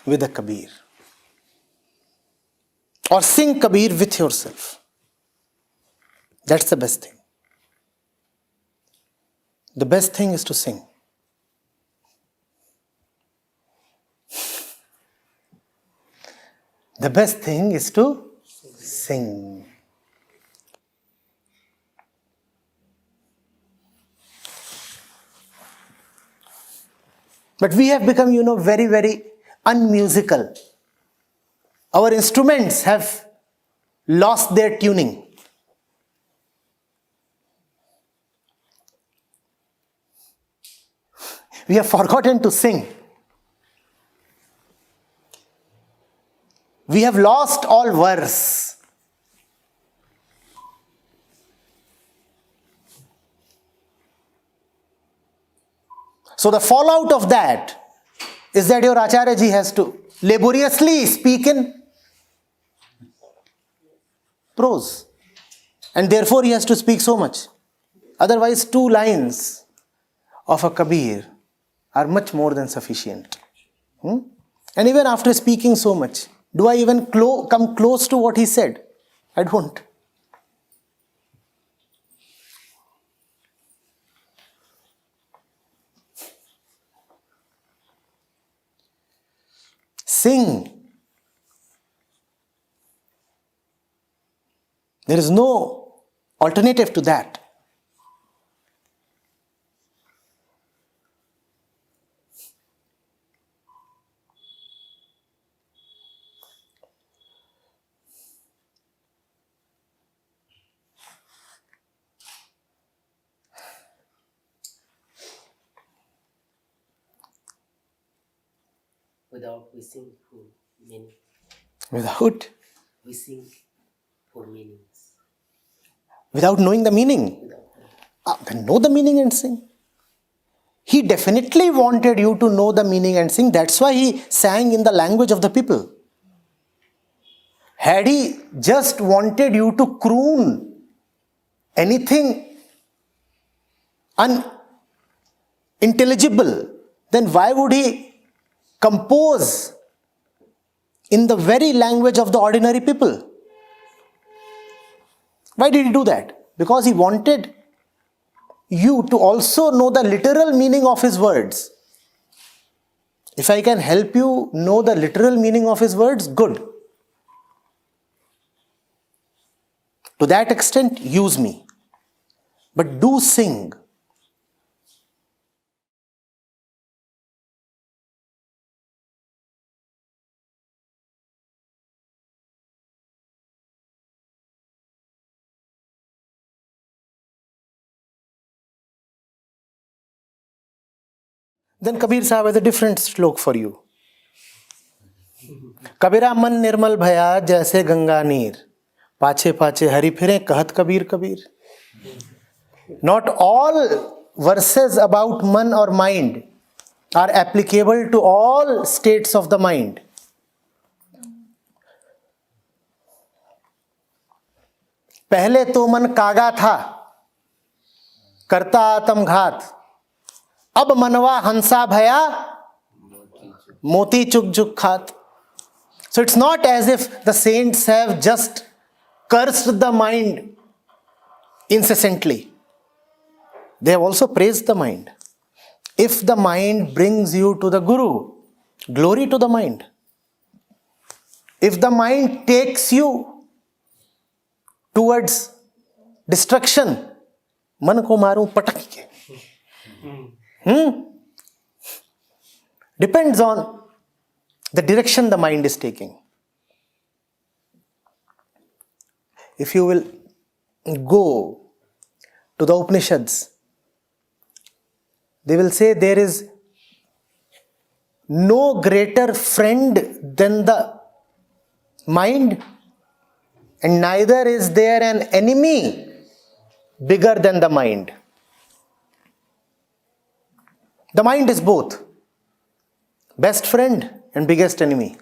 with a Kabir. Or sing Kabir with yourself. That's the best thing. The best thing is to sing. The best thing is to sing. But we have become, very, very unmusical. Our instruments have lost their tuning. We have forgotten to sing. We have lost all verse. So the fallout of that is that your Acharya ji has to laboriously speak in prose. And therefore he has to speak so much. Otherwise 2 lines of a Kabir are much more than sufficient. And even after speaking so much, do I even come close to what he said? I don't. Sing. There is no alternative to that. Without wishing for meaning. Without? Wishing for meanings. Without knowing the meaning? Then know the meaning and sing. He definitely wanted you to know the meaning and sing. That's why he sang in the language of the people. Had he just wanted you to croon anything unintelligible, then why would he compose in the very language of the ordinary people? Why did he do that? Because he wanted you to also know the literal meaning of his words. If I can help you know the literal meaning of his words, good. To that extent, use me. But do sing. Then Kabir Sahib has a different slok for you. Kabira man nirmal bhaya jaise ganga neer. Pache pache hari phire kahat Kabir Kabir. Not all verses about man or mind are applicable to all states of the mind. पहले तो मन कागा था, करता आत्मघात. अब मनवा हंसा भया, मोती चुक चुक खात. So it's not as if the saints have just cursed the mind incessantly. They have also praised the mind. If the mind brings you to the Guru, glory to the mind. If the mind takes you towards destruction, man ko maru patak ke. Depends on the direction the mind is taking. If you will go to the Upanishads, they will say there is no greater friend than the mind, and neither is there an enemy bigger than the mind. The mind is both best friend and biggest enemy.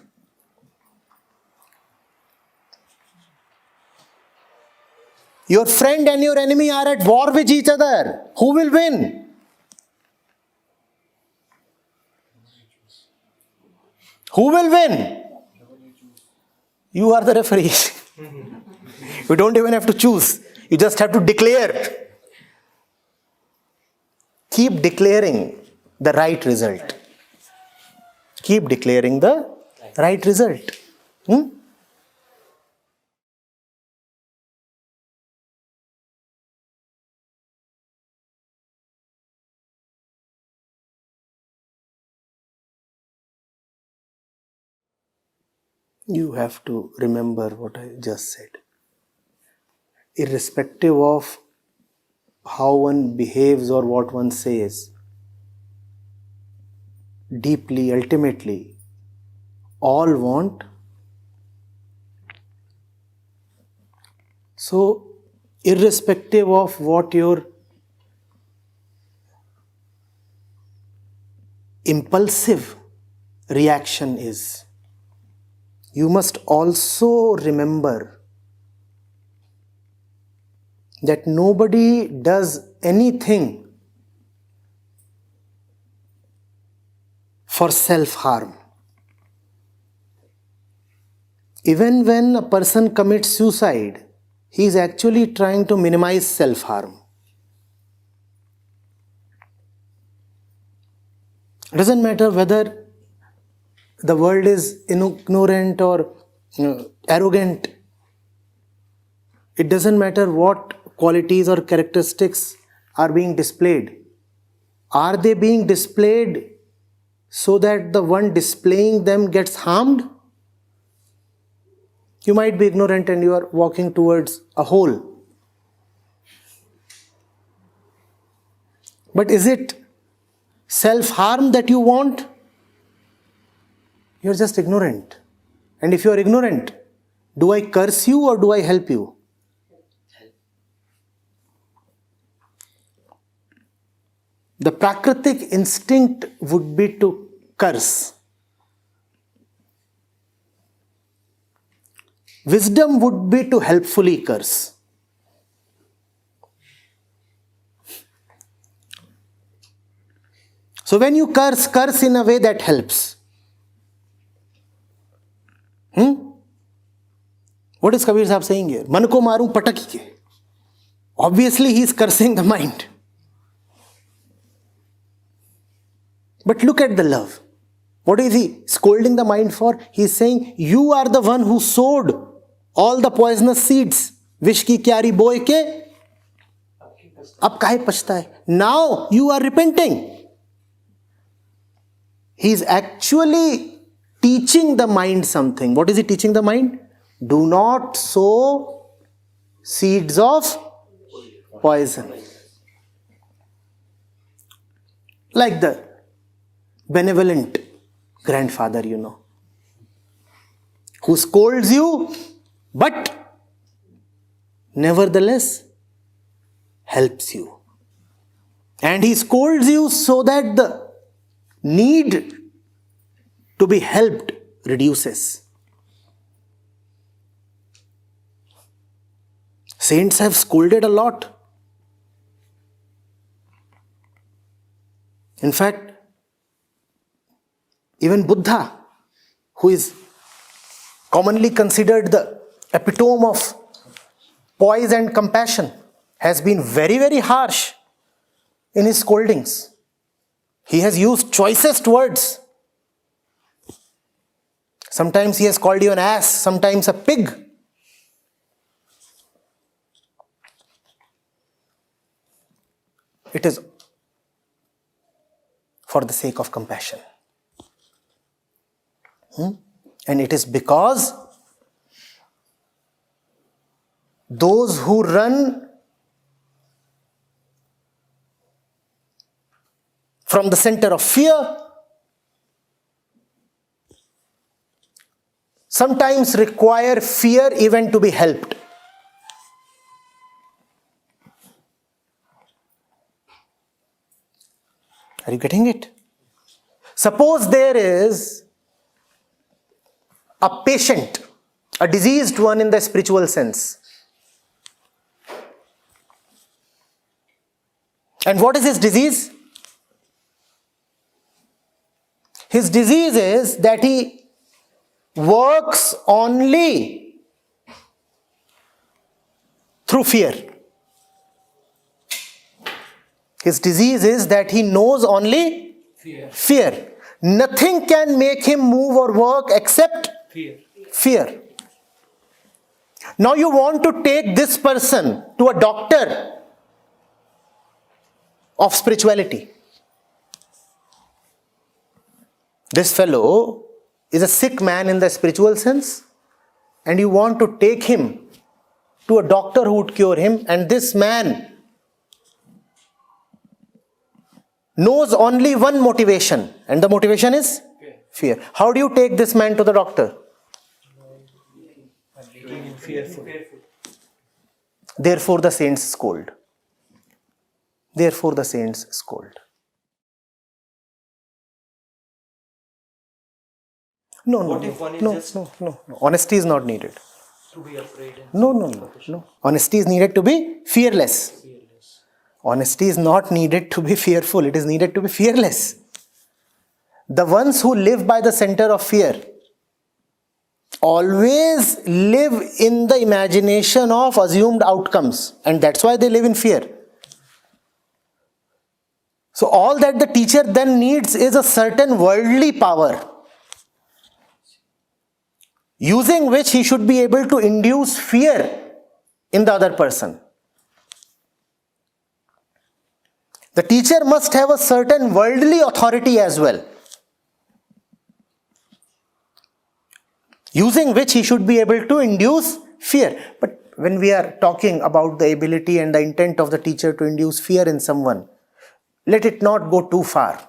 Your friend and your enemy are at war with each other. Who will win? Who will win? You are the referee. You don't even have to choose. You just have to declare. Keep declaring the right result. Keep declaring the right result. You have to remember what I just said. Irrespective of how one behaves or what one says, deeply, ultimately, all want. So, irrespective of what your impulsive reaction is, you must also remember that nobody does anything for self-harm. Even when a person commits suicide, he is actually trying to minimize self-harm. It doesn't matter whether the world is ignorant or arrogant. It doesn't matter what qualities or characteristics are being displayed. Are they being displayed so that the one displaying them gets harmed? You might be ignorant and you are walking towards a hole. But is it self-harm that you want? You're just ignorant. And if you're ignorant, do I curse you or do I help you? The Prakritic instinct would be to curse. Wisdom would be to helpfully curse. So when you curse, curse in a way that helps. What is Kabir Sahib saying here? Man ko maru patak ke. Obviously he is cursing the mind. But look at the love. What is he scolding the mind for? He is saying, you are the one who sowed all the poisonous seeds. Vish ki kyari boy ke, ab kahe pachta hai? Now you are repenting. He is actually teaching the mind something. What is he teaching the mind? Do not sow seeds of poison. Like the benevolent grandfather, who scolds you, but nevertheless helps you. And he scolds you so that the need to be helped reduces. Saints have scolded a lot. In fact, even Buddha, who is commonly considered the epitome of poise and compassion, has been very, very harsh in his scoldings. He has used choicest words. Sometimes he has called you an ass, sometimes a pig. It is for the sake of compassion. And it is because those who run from the center of fear sometimes require fear even to be helped. Are you getting it? Suppose there is a patient, a diseased one in the spiritual sense. And what is his disease? His disease is that he works only through fear. His disease is that he knows only fear. Nothing can make him move or work except fear. Now you want to take this person to a doctor of spirituality. This fellow is a sick man in the spiritual sense, and you want to take him to a doctor who would cure him, and this man knows only one motivation, and the motivation is fear. How do you take this man to the doctor? Therefore the saints scold. Therefore the saints scold. No. Honesty is not needed. To be afraid. No. Honesty is needed to be fearless. Honesty is not needed to be fearful. It is needed to be fearless. The ones who live by the center of fear always live in the imagination of assumed outcomes, and that's why they live in fear. So all that the teacher then needs is a certain worldly power, using which he should be able to induce fear in the other person. The teacher must have a certain worldly authority as well, using which he should be able to induce fear. But when we are talking about the ability and the intent of the teacher to induce fear in someone, let it not go too far.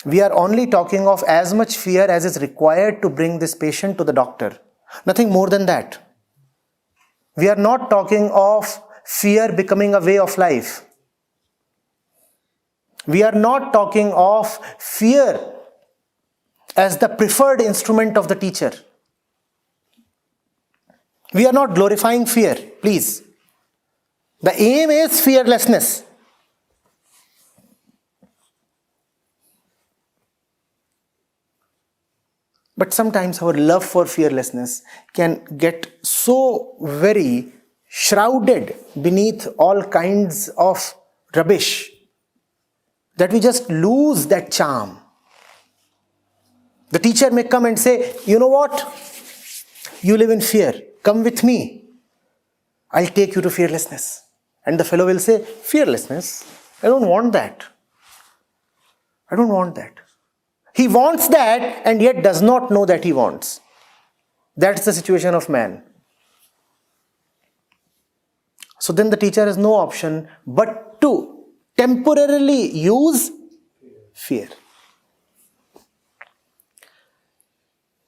We are only talking of as much fear as is required to bring this patient to the doctor. Nothing more than that. We are not talking of fear becoming a way of life. We are not talking of fear as the preferred instrument of the teacher. We are not glorifying fear, please. The aim is fearlessness. But sometimes our love for fearlessness can get so very shrouded beneath all kinds of rubbish that we just lose that charm. The teacher may come and say, you know what? You live in fear. Come with me. I'll take you to fearlessness. And the fellow will say, fearlessness? I don't want that. I don't want that. He wants that and yet does not know that he wants. That's the situation of man. So then the teacher has no option but to temporarily use fear.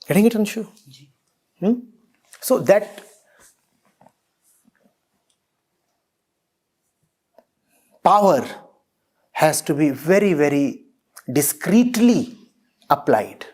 Getting it, Anshu? So that power has to be very, very discreetly applied.